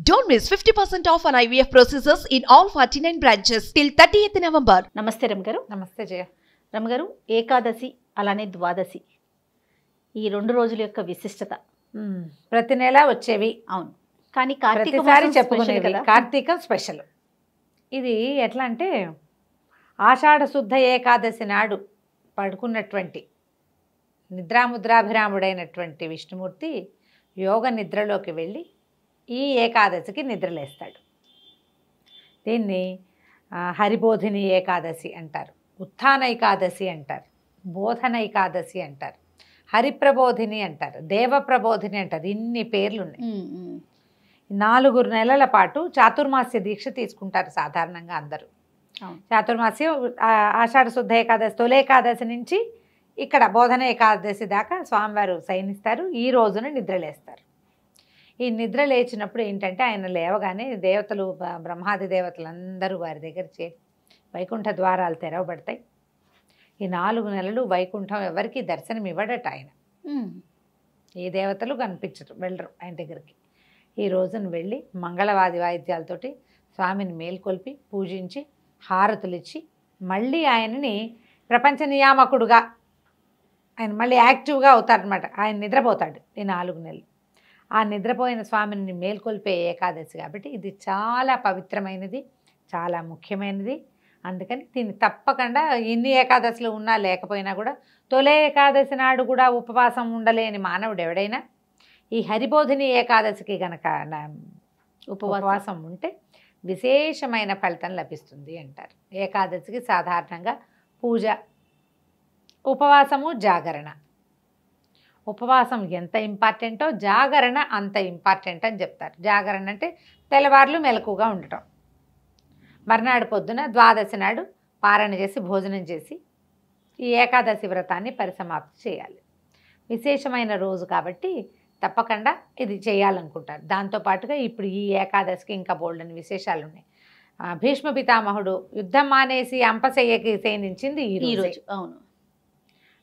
Don't miss 50% off on IVF procedures in all 49 branches till 30th November. నమస్తే రమగారు. నమస్తే జయ. రమగారు, ఏకాదశి అలానే ద్వాదశి ఈ 2 రోజుల యొక్క విశిష్టత ప్రతి నెల వచ్చేవి. అవును, కానీ కార్తీక ప్రతిసారి మాసం చెప్పుకునేవి. స్పెషల్ కదా. కార్తీకం స్పెషల్. ఇది ఎట్లా అంటే ఆషాఢ శుద్ధ ఏకాదశి నాడు పడుకున్నటువంటి నిద్రాముద్రాభిరాముడైనటువంటి విష్ణుమూర్తి యోగ నిద్రలోకి వెళ్ళి ఈ ఏకాదశికి నిద్రలేస్తాడు. దీన్ని హరిబోధిని ఏకాదశి అంటారు, ఉత్థాన ఏకాదశి అంటారు, బోధన ఏకాదశి అంటారు, హరిప్రబోధిని అంటారు, దేవప్రబోధిని అంటారు. ఇన్ని పేర్లు ఉన్నాయి. 4 నెలల పాటు చాతుర్మాస్య దీక్ష తీసుకుంటారు సాధారణంగా అందరూ. చాతుర్మాస్యం ఆషాఢ శుద్ధ ఏకాదశి తొలి ఏకాదశి నుంచి ఇక్కడ బోధన ఏకాదశి దాకా స్వామివారు శయనిస్తారు. ఈ రోజున నిద్రలేస్తారు. ఈ నిద్ర లేచినప్పుడు ఏంటంటే ఆయన లేవగానే దేవతలు, బ్రహ్మాది దేవతలందరూ వారి దగ్గర చేరి వైకుంఠ ద్వారాలు తెరవబడతాయి. ఈ 4 నెలలు వైకుంఠం ఎవరికి దర్శనం ఇవ్వడట ఆయన. ఏ దేవతలు కనిపించరు, వెళ్ళరు ఆయన దగ్గరికి. ఈ రోజున వెళ్ళి మంగళవాది వాయిద్యాలతోటి స్వామిని మేల్కొల్పి పూజించి హారతులిచ్చి మళ్ళీ ఆయనని ప్రపంచ నియామకుడుగా ఆయన మళ్ళీ యాక్టివ్గా అవుతారనమాట. ఆయన నిద్రపోతాడు ఈ 4 నెలలు. ఆ నిద్రపోయిన స్వామిని మేల్కొల్పే ఏకాదశి కాబట్టి ఇది చాలా పవిత్రమైనది, చాలా ముఖ్యమైనది. అందుకని దీన్ని తప్పకుండా ఎన్ని ఏకాదశులు ఉన్నా లేకపోయినా కూడా తొలి ఏకాదశి నాడు కూడా ఉపవాసం ఉండలేని మానవుడు ఎవడైనా ఈ హరిబోధిని ఏకాదశికి గనక ఉపవాసం ఉంటే విశేషమైన ఫలితం లభిస్తుంది అంటారు. ఏకాదశికి సాధారణంగా పూజ, ఉపవాసము, జాగరణ. ఉపవాసం ఎంత ఇంపార్టెంటో జాగరణ అంత ఇంపార్టెంట్ అని చెప్తారు. జాగరణ అంటే తెల్లవార్లు మెలకుగా ఉండటం. మర్నాడు పొద్దున ద్వాదశి నాడు పారణ చేసి భోజనం చేసి ఈ ఏకాదశి వ్రతాన్ని పరిసమాప్తి చేయాలి. విశేషమైన రోజు కాబట్టి తప్పకుండా ఇది చేయాలనుకుంటారు. దాంతోపాటుగా ఇప్పుడు ఈ ఏకాదశికి ఇంకా బోల్డని విశేషాలు ఉన్నాయి. భీష్మ పితామహుడు యుద్ధం మానేసి అంపశయ్యకి సేనించింది ఈ రోజు. అవును,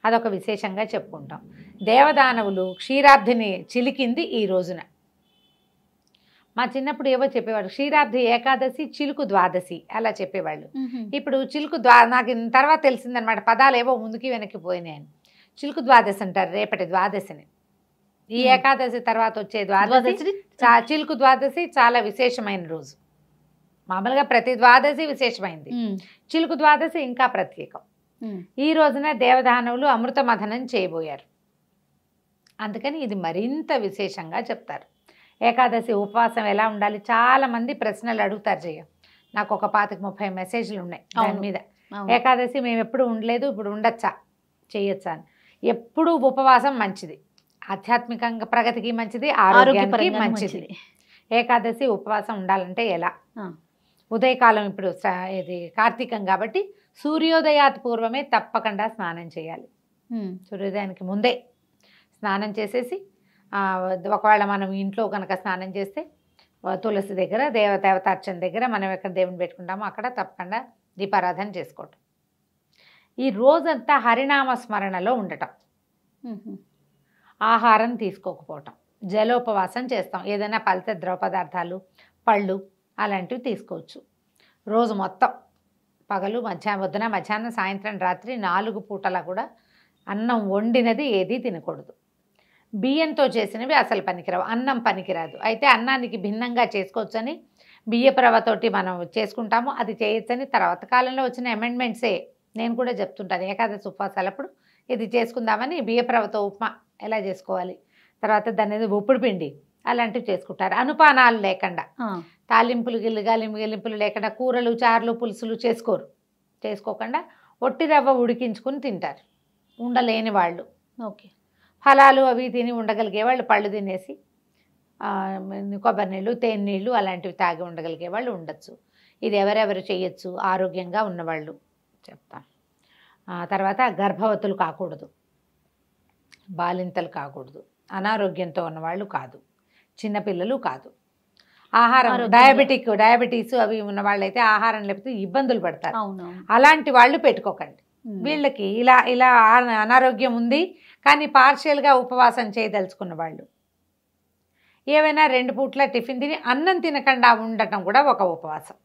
అదొక విశేషంగా చెప్పుకుంటాం. దేవదానవులు క్షీరాబ్ధిని చిలికింది ఈ రోజున. మా చిన్నప్పుడు ఏవో చెప్పేవాడు, క్షీరాబ్ధి ఏకాదశి, చిలుకు ద్వాదశి అలా చెప్పేవాళ్ళు. ఇప్పుడు చిలుకు నాకు తర్వాత తెలిసిందనమాట, పదాలు ఏవో ముందుకి వెనక్కి పోయినాయని. చిలుకు ద్వాదశి అంటారు రేపటి ద్వాదశిని. ఈ ఏకాదశి తర్వాత వచ్చే ద్వాదశి చిలుకు ద్వాదశి చాలా విశేషమైన రోజు. మామూలుగా ప్రతి ద్వాదశి విశేషమైంది, చిలుకు ద్వాదశి ఇంకా ప్రత్యేకం. ఈ రోజున దేవదానవులు అమృత మథనం చేయబోయారు. అందుకని ఇది మరింత విశేషంగా చెప్తారు. ఏకాదశి ఉపవాసం ఎలా ఉండాలి, చాలామంది ప్రశ్నలు అడుగుతారు. జయ, నాకు ఒక 25-30 మెసేజ్లు ఉన్నాయి దాని మీద. ఏకాదశి మేము ఎప్పుడు ఉండలేదు, ఇప్పుడు ఉండొచ్చా, చేయొచ్చా అని. ఎప్పుడు ఉపవాసం మంచిది, ఆధ్యాత్మికంగా ప్రగతికి మంచిది, ఆరోగ్యానికి మంచిది. ఏకాదశి ఉపవాసం ఉండాలంటే ఎలా? ఉదయకాలం ఇప్పుడు ఇది కార్తీకం కాబట్టి సూర్యోదయాత్ పూర్వమే తప్పకుండా స్నానం చేయాలి. సూర్యోదయానికి ముందే స్నానం చేసేసి, ఒకవేళ మనం ఇంట్లో కనుక స్నానం చేస్తే తులసి దగ్గర దేవతార్చన దగ్గర మనం ఎక్కడ దేవుని పెట్టుకుంటామో అక్కడ తప్పకుండా దీపారాధన చేసుకోవటం. ఈ రోజంతా హరినామ స్మరణలో ఉండటం, ఆహారం తీసుకోకపోవటం, జలోపవాసం చేస్తాం. ఏదైనా పలిత ద్రవ పదార్థాలు, పళ్ళు అలాంటివి తీసుకోవచ్చు. రోజు మొత్తం పగలు, పొద్దున, మధ్యాహ్నం, సాయంత్రం, రాత్రి 4 పూటలా కూడా అన్నం వండినది ఏది తినకూడదు. బియ్యంతో చేసినవి అసలు పనికిరావు, అన్నం పనికిరాదు. అయితే అన్నానికి భిన్నంగా చేసుకోవచ్చని బియ్యపు రవ్వతోటి మనం చేసుకుంటాము, అది చేయొచ్చని తర్వాత కాలంలో వచ్చిన అమెండ్మెంట్సే. నేను కూడా చెప్తుంటాను ఏకాదశి ఉపవాసాలప్పుడు ఇది చేసుకుందామని. బియ్యపు రవ్వతో ఉప్మా ఎలా చేసుకోవాలి, తర్వాత దాని ఉప్పుడు పిండి అలాంటివి చేసుకుంటారు. అనుపానాలు లేకుండా, తాలింపులు గిలింపులు లేకుండా, కూరలు, చారులు, పులుసులు చేసుకోకుండా ఒట్టి రవ్వ ఉడికించుకుని తింటారు ఉండలేని వాళ్ళు. ఓకే, ఫలాలు అవి తిని ఉండగలిగే వాళ్ళు పళ్ళు తినేసి కొబ్బరి నీళ్ళు, తేనె నీళ్ళు అలాంటివి తాగి ఉండగలిగే వాళ్ళు ఉండొచ్చు. ఇది ఎవరెవరు చేయొచ్చు? ఆరోగ్యంగా ఉన్నవాళ్ళు చెప్తాం. తర్వాత గర్భవతులు కాకూడదు, బాలింతలు కాకూడదు, అనారోగ్యంతో ఉన్నవాళ్ళు కాదు, చిన్నపిల్లలు కాదు. ఆహారం డయాబెటీస్ అవి ఉన్న వాళ్ళైతే ఆహారం లేకపోతే ఇబ్బందులు పడతారు. అలాంటి వాళ్ళు పెట్టుకోకండి. వీళ్ళకి ఇలా అనారోగ్యం ఉంది కానీ పార్షియల్గా ఉపవాసం చేయదలుచుకున్న వాళ్ళు ఏవైనా 2 పూట్ల టిఫిన్ తిని అన్నం తినకుండా ఉండటం కూడా ఒక ఉపవాసం.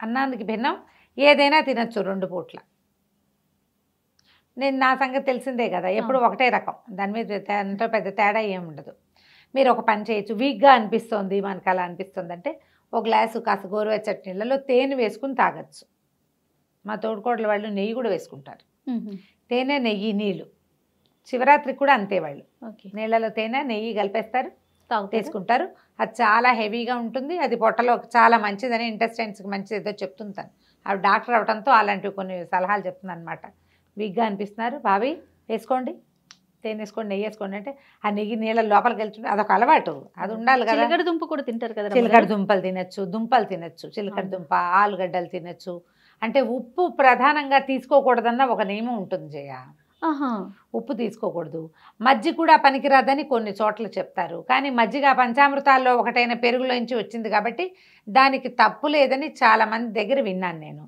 అన్నానికి భిన్నం ఏదైనా తినచ్చు 2 పూట్ల. నేను నా సంగతి తెలిసిందే కదా, ఎప్పుడు ఒకటే రకం, దాని మీద అంత పెద్ద తేడా ఏముండదు. మీరు ఒక పని చేయొచ్చు, వీక్గా అనిపిస్తుంది మనకు అలా అనిపిస్తుంది అంటే ఒక గ్లాసు కాస్త గోరువెచ్చటి నీళ్ళలో తేనె వేసుకుని తాగొచ్చు. మా తోడుకోడల వాళ్ళు నెయ్యి కూడా వేసుకుంటారు. తేనె నెయ్యి నీళ్ళు శివరాత్రికి కూడా అంతే, వాళ్ళు నీళ్ళలో తేనె నెయ్యి కలిపేస్తారు, తీసుకుంటారు. అది చాలా హెవీగా ఉంటుంది, అది పొట్టలో చాలా మంచిదని, ఇంటెస్టైన్స్కి మంచిది ఏదో చెప్తుంటాను. అవి డాక్టర్ అవడంతో అలాంటివి కొన్ని సలహాలు చెప్తుంది అనమాట. వీక్గా అనిపిస్తున్నారు బావి వేసుకోండి, తేనె వేసుకోండి, నెయ్యి వేసుకోండి అంటే ఆ నెయ్యి నీళ్ళ లోపలికి వెళ్తుంటే అదొక అలవాటు, అది ఉండాలి కదా. చిలకడ దుంప కూడా తింటారు కదా, చిలకడ దుంపలు తినచ్చు, దుంపలు తినచ్చు, చిలకడ దుంప, ఆలుగడ్డలు తినచ్చు. అంటే ఉప్పు ప్రధానంగా తీసుకోకూడదన్న ఒక నియమం ఉంటుంది జయ. ఉప్పు తీసుకోకూడదు. మజ్జిగ కూడా పనికిరాదని కొన్ని చోట్ల చెప్తారు, కానీ మజ్జిగ పంచామృతాల్లో ఒకటైన పెరుగులోంచి వచ్చింది కాబట్టి దానికి తప్పు లేదని చాలా మంది దగ్గర విన్నాను నేను.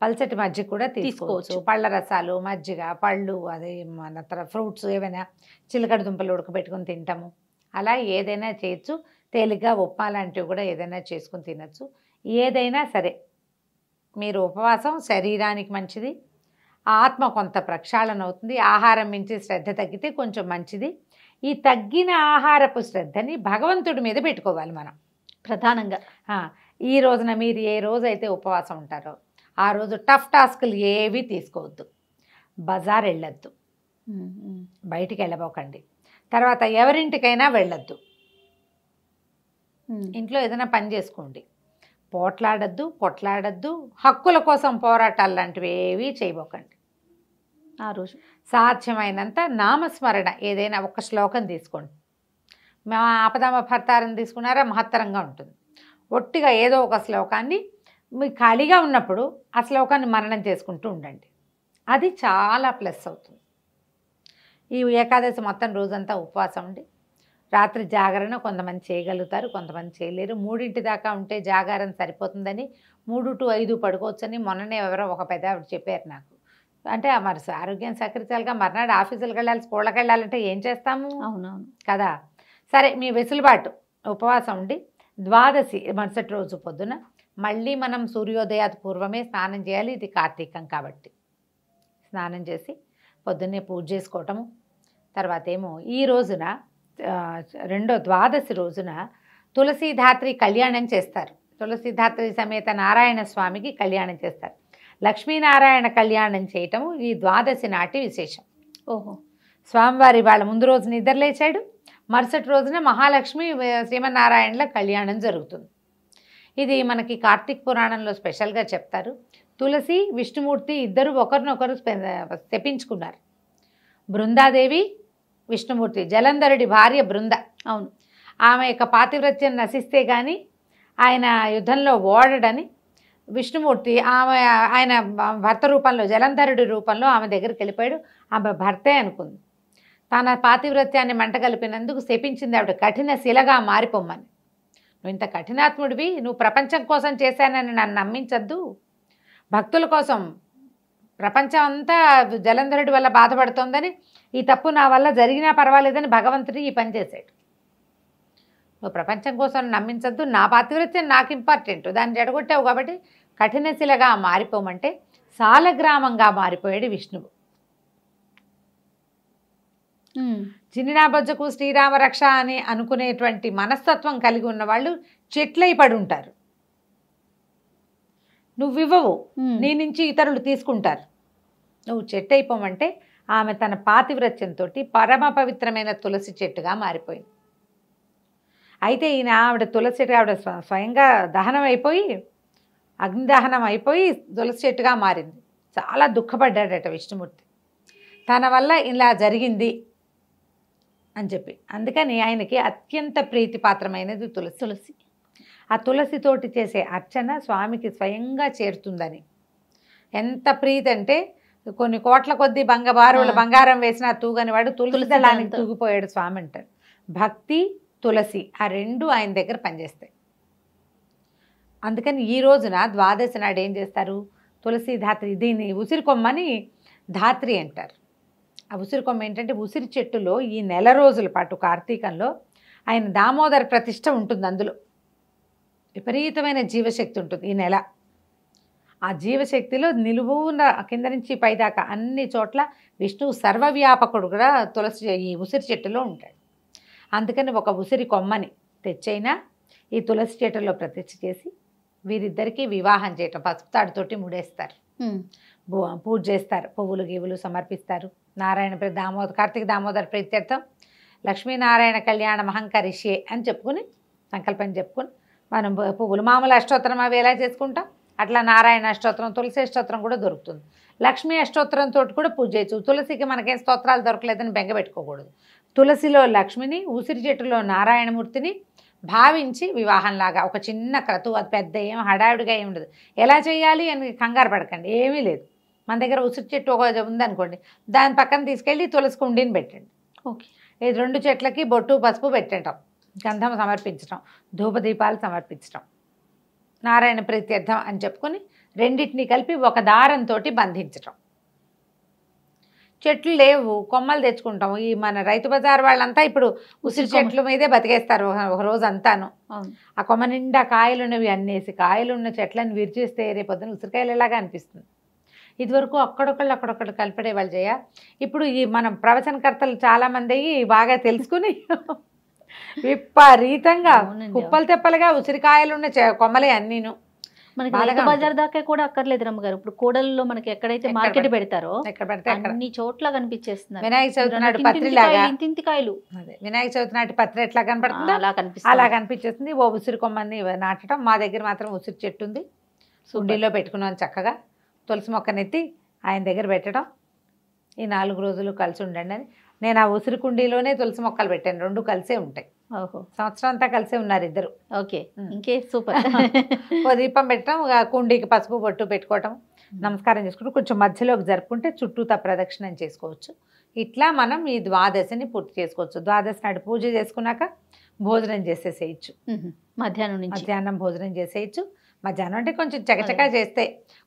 పల్చటి మజ్జిగ కూడా తీసుకోవచ్చు, పళ్ళ రసాలు, మజ్జిగ, పళ్ళు, అదే మన ఫ్రూట్స్ ఏవైనా, చిలకడ దుంపలు ఉడకబెట్టుకుని తింటాము, అలా ఏదైనా చేయొచ్చు. తేలిగ్గా ఉప్మా లాంటివి కూడా ఏదైనా చేసుకుని తినచ్చు. ఏదైనా సరే మీరు ఉపవాసం శరీరానికి మంచిది, ఆత్మ కొంత ప్రక్షాళన అవుతుంది. ఆహారం మించి శ్రద్ధ తగ్గితే కొంచెం మంచిది. ఈ తగ్గిన ఆహారపు శ్రద్ధని భగవంతుడి మీద పెట్టుకోవాలి మనం ప్రధానంగా. ఈ రోజున మీరు ఏ రోజైతే ఉపవాసం ఉంటారో ఆ రోజు టఫ్ టాస్కులు ఏవి తీసుకోవద్దు, బజార్ వెళ్ళొద్దు, బయటికి వెళ్ళబోకండి, తర్వాత ఎవరింటికైనా వెళ్ళొద్దు, ఇంట్లో ఏదైనా పని చేసుకోండి, పోట్లాడద్దు, కొట్లాడద్దు, హక్కుల కోసం పోరాటాలు లాంటివి ఏవి చేయబోకండి. ఆ రోజు సాధ్యమైనంత నామస్మరణ, ఏదైనా ఒక శ్లోకం తీసుకోండి. మా ఆపదామ భర్తారం తీసుకున్నారా, మహత్తరంగా ఉంటుంది. ఒట్టిగా ఏదో ఒక శ్లోకాన్ని మీకు ఖాళీగా ఉన్నప్పుడు ఆ శ్లోకాన్ని మననం చేసుకుంటూ ఉండండి, అది చాలా ప్లస్ అవుతుంది. ఈ ఏకాదశి మొత్తం రోజంతా ఉపవాసం ఉండి రాత్రి జాగరణ కొంతమంది చేయగలుగుతారు, కొంతమంది చేయలేరు. 3 దాకా ఉంటే జాగారం సరిపోతుందని 3 to 5 పడుకోవచ్చని మొన్ననే ఎవరో ఒక పెద్ద ఆవిడ చెప్పారు నాకు. అంటే మరి ఆరోగ్యం సహకరించాలిగా, మర్నాడు ఆఫీసులకు వెళ్ళాలి, స్కూళ్ళకి వెళ్ళాలంటే ఏం చేస్తాము, అవునవును కదా. సరే మీ వెసులుబాటు, ఉపవాసం ఉండి ద్వాదశి మరుసటి రోజు పొద్దున మళ్ళీ మనం సూర్యోదయాది పూర్వమే స్నానం చేయాలి. ఇది కార్తీకం కాబట్టి స్నానం చేసి పొద్దున్నే పూజ చేసుకోవటము. తర్వాత ఏమో ఈ రోజున రెండో ద్వాదశి రోజున తులసీధాత్రి కళ్యాణం చేస్తారు. తులసీధాత్రి సమేత నారాయణ స్వామికి కళ్యాణం చేస్తారు. లక్ష్మీనారాయణ కళ్యాణం చేయటము ఈ ద్వాదశి నాటి విశేషం. ఓహో, స్వామివారి వాళ్ళ ముందు రోజు నిద్రలేచాడు, మరుసటి రోజున మహాలక్ష్మి శ్రీమన్నారాయణల కళ్యాణం జరుగుతుంది. ఇది మనకి కార్తీక పురాణంలో స్పెషల్గా చెప్తారు. తులసి విష్ణుమూర్తి ఇద్దరు ఒకరినొకరు తెప్పించుకున్నారు. బృందాదేవి విష్ణుమూర్తి, జలంధరుడి భార్య బృంద. అవును, ఆమె యొక్క పాతివ్రత్యం నశిస్తే కానీ ఆయన యుద్ధంలో ఓడడని విష్ణుమూర్తి ఆయన భర్త రూపంలో, జలంధరుడి రూపంలో ఆమె దగ్గరికి వెళ్ళిపోయాడు. ఆమె భర్తే అనుకుంది. తన పాతివ్రత్యాన్ని మంటగలిపినందుకు శపించింది ఆవిడ, కఠిన శిలగా మారిపోమ్మని. నువ్వు ఇంత కఠినాత్ముడివి, నువ్వు ప్రపంచం కోసం చేశానని నన్ను నమ్మించద్దు, భక్తుల కోసం, ప్రపంచం అంతా జలంధరుడి వల్ల బాధపడుతోందని, ఈ తప్పు నా వల్ల జరిగినా పర్వాలేదని భగవంతుడు ఈ పని చేశాడు. నువ్వు ప్రపంచం కోసం నమ్మించద్దు, నా పాతివ్రత్యం నాకు ఇంపార్టెంట్, దాన్ని జడగొట్టావు కాబట్టి కఠినశిలగా మారిపోమంటే సాలగ్రామంగా మారిపోయాడు విష్ణువు. చిన్నినాబొజ్జకు శ్రీరామ రక్ష అని అనుకునేటువంటి మనస్తత్వం కలిగి ఉన్న వాళ్ళు చెట్లై పడి ఉంటారు. నువ్వివ్వవు, నీ నుంచి ఇతరులు తీసుకుంటారు. నువ్వు చెట్టు అయిపోమంటే ఆమె తన పాతివ్రత్యంతో పరమ పవిత్రమైన తులసి చెట్టుగా మారిపోయింది. అయితే ఈయన ఆవిడ తులసి చెట్టు, ఆవిడ స్వయంగా దహనం అయిపోయి, అగ్నిదహనం అయిపోయి తులసి చెట్టుగా మారింది. చాలా దుఃఖపడ్డాడట విష్ణుమూర్తి, తన వల్ల ఇలా జరిగింది అని చెప్పి. అందుకని ఆయనకి అత్యంత ప్రీతిపాత్రమైనది తులసి. ఆ తులసితోటి చేసే అర్చన స్వామికి స్వయంగా చేరుతుందని. ఎంత ప్రీతి అంటే కొన్ని కోట్ల కొద్దీ బంగారం వేసిన తూగని వాడు తులసి దళానికి తూగిపోయాడు స్వామి అంటారు. భక్తి, తులసి ఆ రెండు ఆయన దగ్గర పనిచేస్తాయి. అందుకని ఈ రోజున ద్వాదశి నాడు ఏం చేస్తారు, తులసి ధాత్రి, దీన్ని ఉసిరికొమ్మని ధాత్రి అంటారు. ఆ ఉసిరికొమ్మ ఏంటంటే ఉసిరి చెట్టులో ఈ నెల రోజుల పాటు కార్తీకంలో ఆయన దామోదర ప్రతిష్ట ఉంటుంది, అందులో విపరీతమైన జీవశక్తి ఉంటుంది ఈ నెల. ఆ జీవశక్తిలో నిలువున కింద నుంచి పైదాకా అన్ని చోట్ల విష్ణువు సర్వవ్యాపకుడు కూడా ఈ ఉసిరి చెట్టులో ఉంటాడు. అందుకని ఒక ఉసిరి కొమ్మని తెచ్చైనా ఈ తులసి చెట్టులో ప్రతిష్ఠ చేసి వీరిద్దరికీ వివాహం చేయటం, పసుపు తాడుతోటి ముడేస్తారు, పూజ చేస్తారు, పువ్వులు గీవులు సమర్పిస్తారు. కార్తీక దామోదర ప్రీత్యర్థం లక్ష్మీనారాయణ కళ్యాణ మహంకరిష్యే అని చెప్పుకుని సంకల్పం చెప్పుకుని మనం పువ్వులు మామూలు అష్టోత్తరం అవి ఎలా చేసుకుంటాం అట్లా నారాయణ అష్టోత్తరం, తులసి అష్టోత్తరం కూడా దొరుకుతుంది. లక్ష్మీ అష్టోత్తరంతో కూడా పూజ చేయొచ్చు. తులసికి మనకేం స్తోత్రాలు దొరకలేదని బెంగ పెట్టుకోకూడదు. తులసిలో లక్ష్మిని, ఉసిరి చెట్టులో నారాయణమూర్తిని భావించి వివాహంలాగా ఒక చిన్న క్రతువు, అది పెద్ద ఏం హడావిడిగా ఏమి ఉండదు. ఎలా చేయాలి అని కంగారు పడకండి, ఏమీ లేదు. మన దగ్గర ఉసిరి చెట్టు ఒక ఉందనుకోండి, దాని పక్కన తీసుకెళ్ళి తులసి కుండీని పెట్టండి. ఓకే. ఈ 2 చెట్లకి బొట్టు పసుపు పెట్టడం, గంధం సమర్పించడం, ధూపదీపాలు సమర్పించడం, నారాయణ ప్రీత్యర్థం అని చెప్పుకొని రెండింటినీ కలిపి ఒక దారంతో బంధించటం. చెట్లు లేవు, కొమ్మలు తెచ్చుకుంటాం. ఈ మన రైతు బజార్ వాళ్ళంతా ఇప్పుడు ఉసిరి చెట్ల మీదే బతికేస్తారు ఒక రోజు అంతాను. ఆ కొమ్మ నిండా కాయలున్నవి అన్నేసి కాయలున్న చెట్లను విరిచేస్తే రేపొద్దున ఉసిరికాయలు ఎలాగా అనిపిస్తుంది. ఇదివరకు అక్కడొక్కళ్ళు కలిపడే వాళ్ళు చేయ. ఇప్పుడు ఈ మనం ప్రవచనకర్తలు చాలామంది బాగా తెలుసుకుని విపరీతంగా కుప్పలు తెప్పలుగా ఉసిరికాయలున్న కొమ్మలే అన్నీను. మనకి రైతు బజార్ దాకా కూడా అక్కర్లేదు రమ్మగారు. ఇప్పుడు కూడలలో మనకి ఎక్కడైతే మార్కెట్ పెడతారో అన్ని చోట్ల కనిపించేస్తున్నారు. వినాయక చవితి నాటి పత్రిలాగా ఇంతింతికాయలు, వినాయక చవితి నాటి పత్రి ఎట్లా కనపడుతుంది అలా కనిపించేస్తుంది. ఓ ఉసిరి కొమ్మని నాటడం. మా దగ్గర మాత్రం ఉసిరి చెట్టు ఉంది, సుండీలో పెట్టుకున్నాను చక్కగా. తులసి మొక్కనెత్తి ఆయన దగ్గర పెట్టడం, ఈ 4 రోజులు కలిసి ఉండండి అని. నేను ఆ ఉసిరి కుండీలోనే తులసి మొక్కలు పెట్టాను, 2 కలిసే ఉంటాయి. ఓహో, సంవత్సరం అంతా కలిసే ఉన్నారు ఇద్దరు. ఓకే, ఇంకే సూపర్. ఓ దీపం పెట్టడం, కుండీకి పసుపు బొట్టు పెట్టుకోవటం, నమస్కారం చేసుకుంటూ కొంచెం మధ్యలోకి జరుపుకుంటే చుట్టూతా ప్రదక్షిణం చేసుకోవచ్చు. ఇట్లా మనం ఈ ద్వాదశిని పూర్తి చేసుకోవచ్చు. ద్వాదశి నాడు పూజ చేసుకున్నాక భోజనం చేసేసేయచ్చు. మధ్యాహ్నం భోజనం చేసేయచ్చు. మధ్యాహ్నం అంటే కొంచెం చకచకా చేస్తే.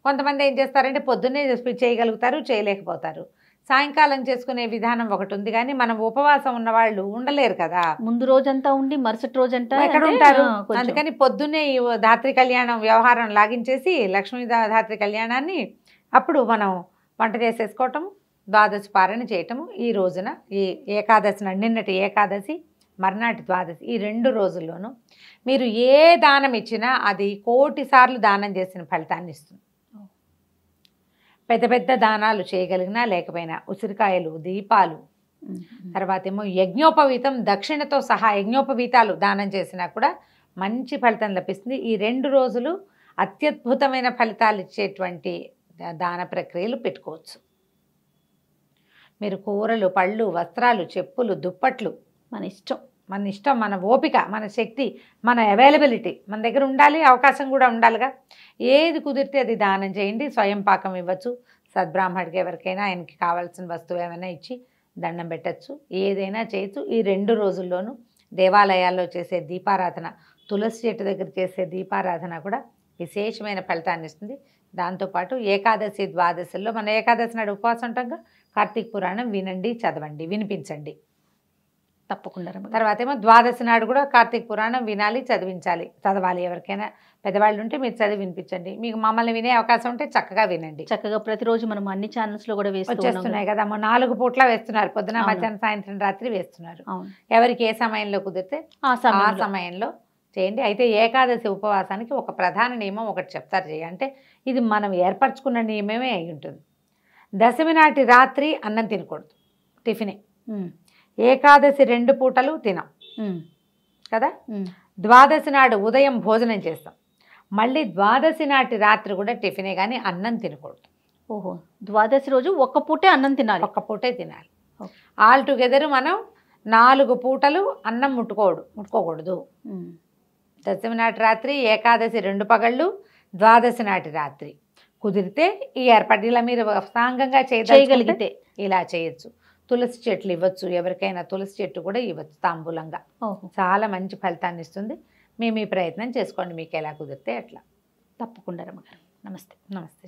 కొంతమంది ఏం చేస్తారంటే పొద్దున్నే చేయగలుగుతారు, చేయలేకపోతారు. సాయంకాలం చేసుకునే విధానం ఒకటి ఉంది, కానీ మనం ఉపవాసం ఉన్న వాళ్ళు ఉండలేరు కదా. ముందు రోజంతా ఉండి మరుసటి రోజంతా ఎక్కడ ఉంటారు. అందుకని పొద్దున్నే ఈ ధాత్రి కళ్యాణం వ్యవహారం లాగించేసి లక్ష్మీ ధాత్రి కళ్యాణాన్ని అప్పుడు మనం వంట చేసేసుకోవటం, ద్వాదశి పారణ చేయటము. ఈ రోజున ఈ ఏకాదశి నిన్నటి ఏకాదశి, మర్నాటి ద్వాదశి, ఈ 2 రోజుల్లోనూ మీరు ఏ దానం ఇచ్చినా అది 1,000,000 సార్లు దానం చేసిన ఫలితాన్ని ఇస్తుంది. పెద్ద పెద్ద దానాలు చేయగలిగినా లేకపోయినా ఉసిరికాయలు, దీపాలు, తర్వాత ఏమో యజ్ఞోపవీతం, దక్షిణతో సహా యజ్ఞోపవీతాలు దానం చేసినా కూడా మంచి ఫలితం లభిస్తుంది. ఈ 2 రోజులు అత్యద్భుతమైన ఫలితాలు ఇచ్చేటువంటి దాన ప్రక్రియలు పెట్టుకోవచ్చు. మీరు కూరలు, పళ్ళు, వస్త్రాలు, చెప్పులు, దుప్పట్లు మన ఇష్టం, మన ఓపిక, మన శక్తి, మన అవైలబిలిటీ మన దగ్గర ఉండాలి. అవకాశం కూడా ఉండాలిగా. ఏది కుదిరితే అది దానం చేయండి. స్వయం పాకం ఇవ్వచ్చు. సద్బ్రాహ్మడికి ఎవరికైనా ఆయనకి కావాల్సిన వస్తువు ఏమైనా ఇచ్చి దండం పెట్టచ్చు. ఏదైనా చేయొచ్చు. ఈ 2 రోజుల్లోనూ దేవాలయాల్లో చేసే దీపారాధన, తులసి చెట్టు దగ్గర చేసే దీపారాధన కూడా విశేషమైన ఫలితాన్ని ఇస్తుంది. దాంతోపాటు ఏకాదశి, ద్వాదశిలో మన ఏకాదశి నాడు ఉపవాసం ఉంటాంగా, కార్తీక పురాణం వినండి, చదవండి, వినిపించండి తప్పకుండా. తర్వాత ఏమో ద్వాదశి నాడు కూడా కార్తీక పురాణం వినాలి, చదవాలి. ఎవరికైనా పెద్దవాళ్ళు ఉంటే మీరు చదివి వినిపించండి. మీకు మమ్మల్ని వినే అవకాశం ఉంటే చక్కగా వినండి. చక్కగా ప్రతిరోజు మనం అన్ని ఛానల్స్లో కూడా వచ్చేస్తున్నాయి కదా. 4 పూట్ల వేస్తున్నారు, పొద్దున, మధ్యాహ్నం, సాయంత్రం, రాత్రి వేస్తున్నారు. ఎవరికి ఏ సమయంలో కుదిరితే ఆ సమయంలో చేయండి. అయితే ఏకాదశి ఉపవాసానికి ఒక ప్రధాన నియమం ఒకటి చెప్తారు చేయ, అంటే ఇది మనం ఏర్పరచుకున్న నియమమే అయి ఉంటుంది. దశమి నాటి రాత్రి అన్నం తినకూడదు, టిఫినే. ఏకాదశి 2 పూటలు తినం కదా. ద్వాదశి నాడు ఉదయం భోజనం చేస్తాం. మళ్ళీ ద్వాదశి నాటి రాత్రి కూడా టిఫినే, కానీ అన్నం తినకూడదు. ఓహో, ద్వాదశి రోజు ఒక్క పూటే అన్నం తినాలి, ఒక్క పూటే తినాలి. ఆల్ టుగెదర్ మనం 4 పూటలు అన్నం ముట్టుకోకూడదు. దశమి నాటి రాత్రి, ఏకాదశి 2 పగళ్ళు, ద్వాదశి నాటి రాత్రి కుదిరితే ఈ ఏర్పాటు ఇలా మీరు సాంగంగా చేయగలిగితే ఇలా చేయొచ్చు. తులసి చెట్లు ఇవ్వచ్చు, ఎవరికైనా తులసి చెట్టు కూడా ఇవ్వచ్చు తాంబూలంగా. చాలా మంచి ఫలితాన్ని ఇస్తుంది. మేము ఈ ప్రయత్నం చేసుకోండి, మీకు ఎలా కుదిరితే అట్లా. తప్పకుండా రమ్మగారు. నమస్తే. నమస్తే.